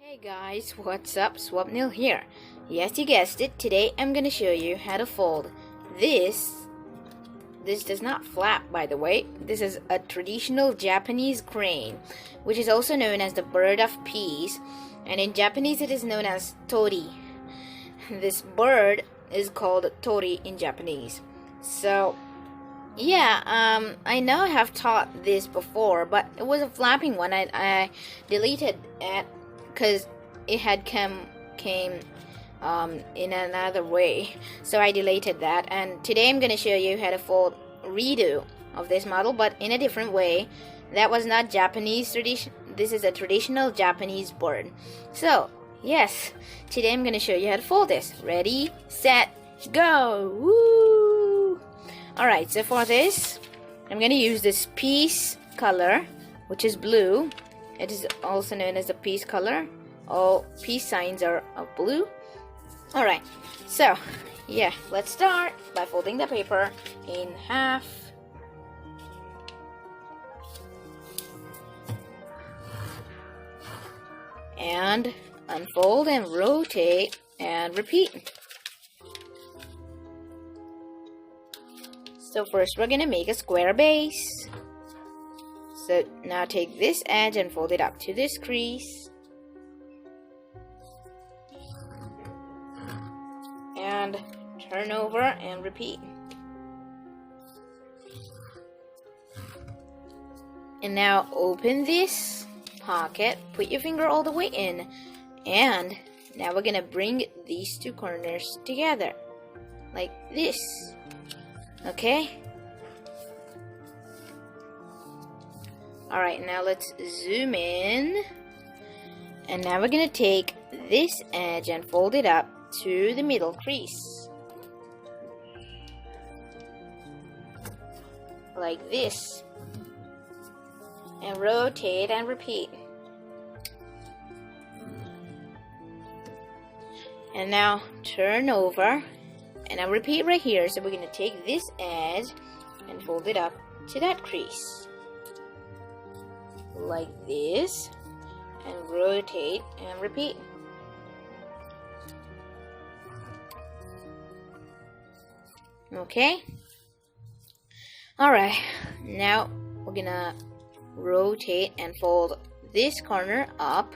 Hey guys, what's up? Swapnil here. Yes, you guessed it. Today I'm gonna show you how to fold this. This does not flap, by the way. This is a traditional Japanese crane, which is also known as the bird of peace, and in Japanese it is known as tori. This bird is called tori in Japanese. So yeah, I know I have taught this before, but it was a flapping one. I deleted it because it had came in another way, so I deleted that. And today I'm gonna show you how to fold redo of this model, but in a different way. That was not Japanese tradition. This is a traditional Japanese bird. So yes, today I'm gonna show you how to fold this. Ready, set, go! Woo! Alright, so for this, I'm gonna use this peace color, which is blue. It is also known as the peace color. All peace signs are of blue. Alright, so yeah, let's start by folding the paper in half. And unfold and rotate and repeat. So first we're gonna make a square base. So now take this edge and fold it up to this crease. And turn over and repeat. And now open this pocket, put your finger all the way in, and now we're gonna bring these two corners together like this. Okay? Alright, now let's zoom in. And now we're gonna take this edge and fold it up to the middle crease. Like this. And rotate and repeat. And now turn over. And I'll repeat right here. So we're going to take this edge and fold it up to that crease. Like this. And rotate and repeat. Okay? Alright. Now we're going to rotate and fold this corner up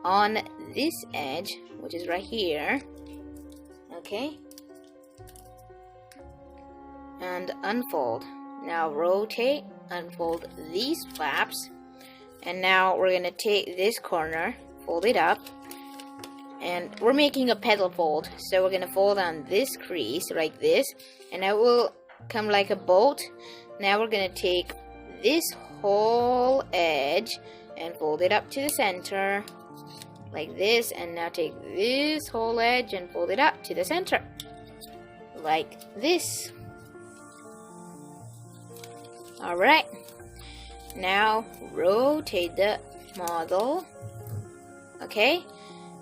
on this edge, which is right here. Okay? And unfold. Now rotate, unfold these flaps, and now we're gonna take this corner, fold it up, and we're making a petal fold. So we're gonna fold on this crease like this, and that will come like a bolt. Now we're gonna take this whole edge and fold it up to the center like this, and now take this whole edge and fold it up to the center like this. Alright, now rotate the model. Okay,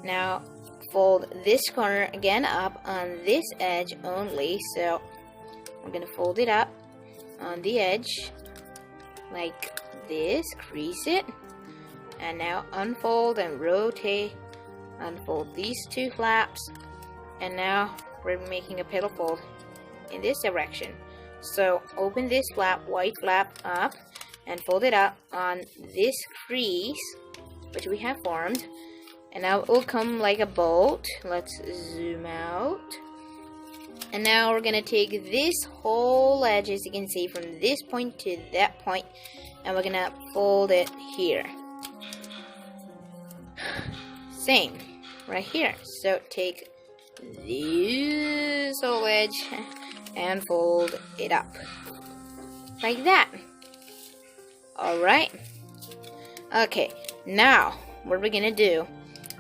now fold this corner again up on this edge only. So we're gonna fold it up on the edge like this, crease it, and now unfold and rotate, unfold these two flaps, and now we're making a petal fold in this direction. So open this flap, white flap up, and fold it up on this crease which we have formed, and now it will come like a bolt. Let's zoom out. And now we're gonna take this whole edge, as you can see, from this point to that point, and we're gonna fold it here. Same right here. So take this whole edge and fold it up like that. Alright. Okay, now what we're gonna do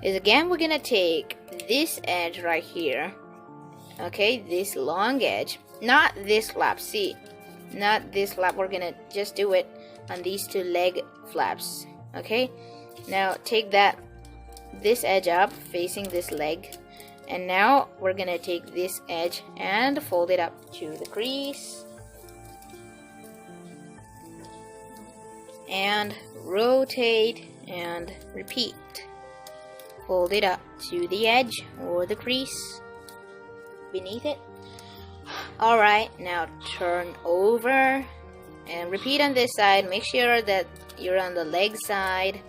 is, again, we're gonna take this edge right here. Okay, this long edge, not this flap, see, not this flap. We're gonna just do it on these two leg flaps. Okay, now take this edge up facing this leg, and now we're gonna take this edge and fold it up to the crease and rotate and repeat. hold it up to the edge or the crease beneath it. Alright, now turn over and repeat on this side. Make sure that you're on the leg side.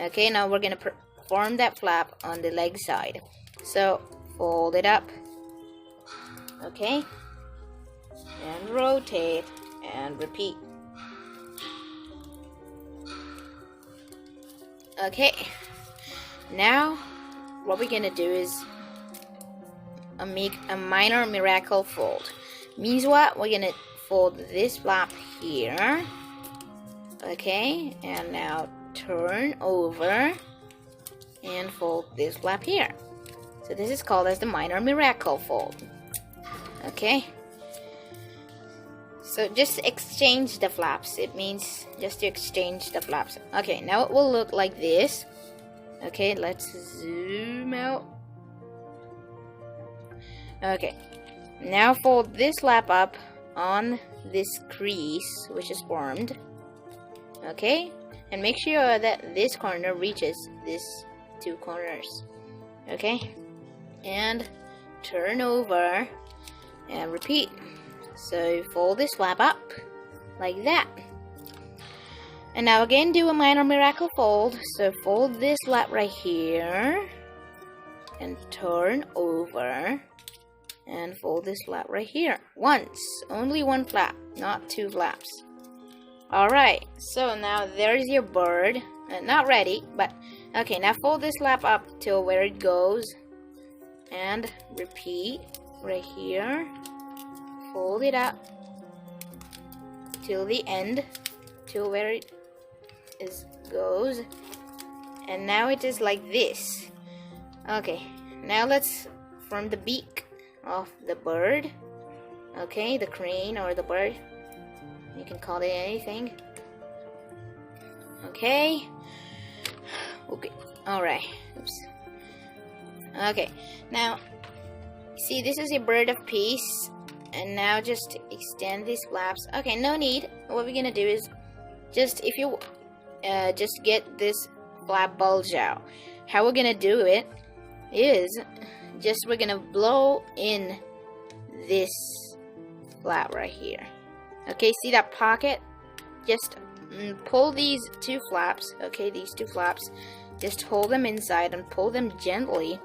Okay, now we're gonna perform that flap on the leg side. So fold it up, okay, and rotate and repeat. Okay, now what we're gonna do is make a minor miracle fold. Means what? We're gonna fold this flap here, okay, and now turn over and fold this flap here. So this is called as the minor miracle fold. Okay, so just exchange the flaps. It means just to exchange the flaps. Okay, now it will look like this. Okay, let's zoom out. Okay, now fold this flap up on this crease which is formed. Okay, and make sure that this corner reaches these two corners. Okay, and turn over and repeat. So fold this flap up like that. And now again do a minor miracle fold. So fold this flap right here and turn over and fold this flap right here. Once, only one flap, not two flaps. Alright, so now there's your bird. Not ready, but okay, now fold this flap up till where it goes and repeat right here. Fold it up till the end, till where it goes, and now it is like this. Okay, now let's form the beak of the bird. Okay, the crane or the bird, you can call it anything. Okay, alright, oops. Okay, now see, this is your bird of peace, and now just extend these flaps. Okay, no need. What we're gonna do is just, if you just get this flap bulge out, how we're gonna do it is just we're gonna blow in this flap right here. Okay, see that pocket? Just pull these two flaps. Okay, these two flaps, just hold them inside and pull them gently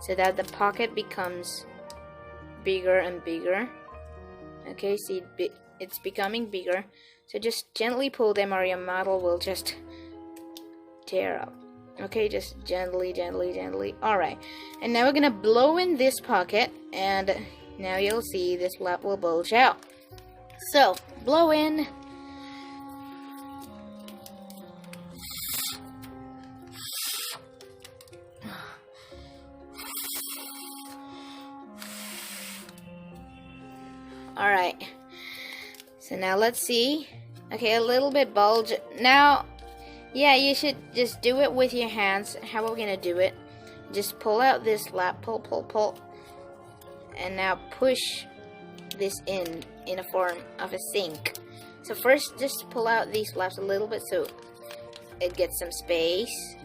so that the pocket becomes bigger and bigger. Okay, see, it's becoming bigger. So just gently pull them or your model will just tear up. Okay, just gently, gently, gently. Alright, and now we're gonna blow in this pocket, and now you'll see this flap will bulge out. So, blow in. Alright, so now let's see. Okay, a little bit bulge. Now, yeah, you should just do it with your hands. How are we gonna do it? Just pull out this flap, pull, pull, pull. And now push this in a form of a sink. So first, just pull out these flaps a little bit so it gets some space.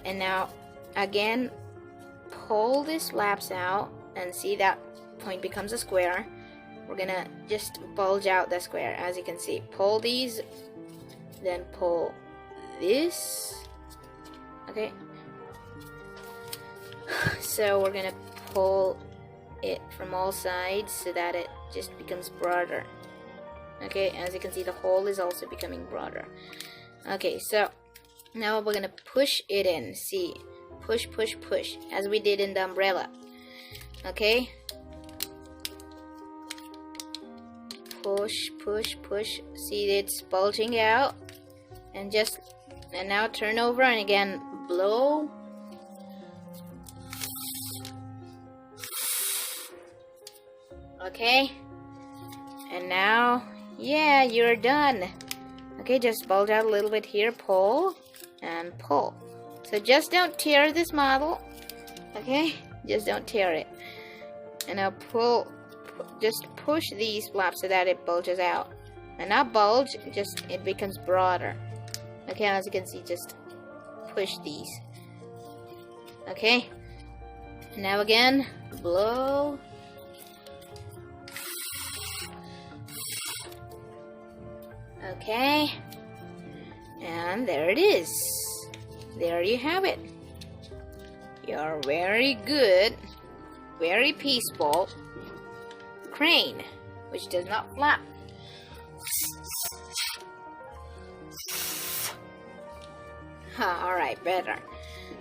And now, again, pull these flaps out and see that point becomes a square. We're gonna just bulge out the square, as you can see. Pull these, then pull this. Okay. So we're gonna pull it from all sides so that it just becomes broader. Okay, as you can see, the hole is also becoming broader. Okay, so now we're gonna push it in. See, push, push, push, as we did in the umbrella. Okay. Push, push, push. See, it's bulging out. And now turn over and again blow. Okay. And now, yeah, you're done. Okay, just bulge out a little bit here, pull and pull. So just don't tear this model. Okay, just don't tear it. And now pull. Just push these flaps so that it bulges out. And not bulge, just it becomes broader. Okay, as you can see, just push these. Okay, now again, blow. Okay, and there it is. There you have it. You're very good, very peaceful crane, which does not flap. Alright, better.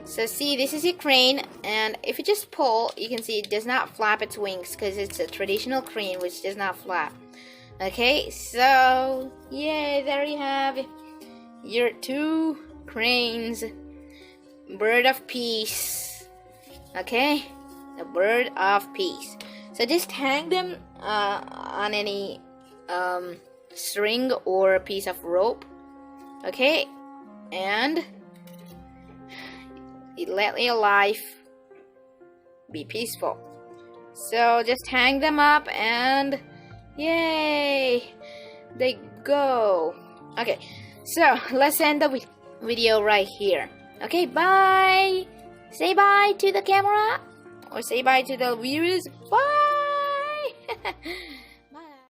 So see, this is a crane, and if you just pull, you can see it does not flap its wings because it's a traditional crane which does not flap. Okay, so yay, there you have your 2 cranes. Bird of peace. Okay, the bird of peace. So just hang them on any string or a piece of rope. Okay, and let your life be peaceful. So just hang them up and yay, they go. Okay, so let's end the video right here. Okay, bye. Say bye to the camera or say bye to the viewers. Bye.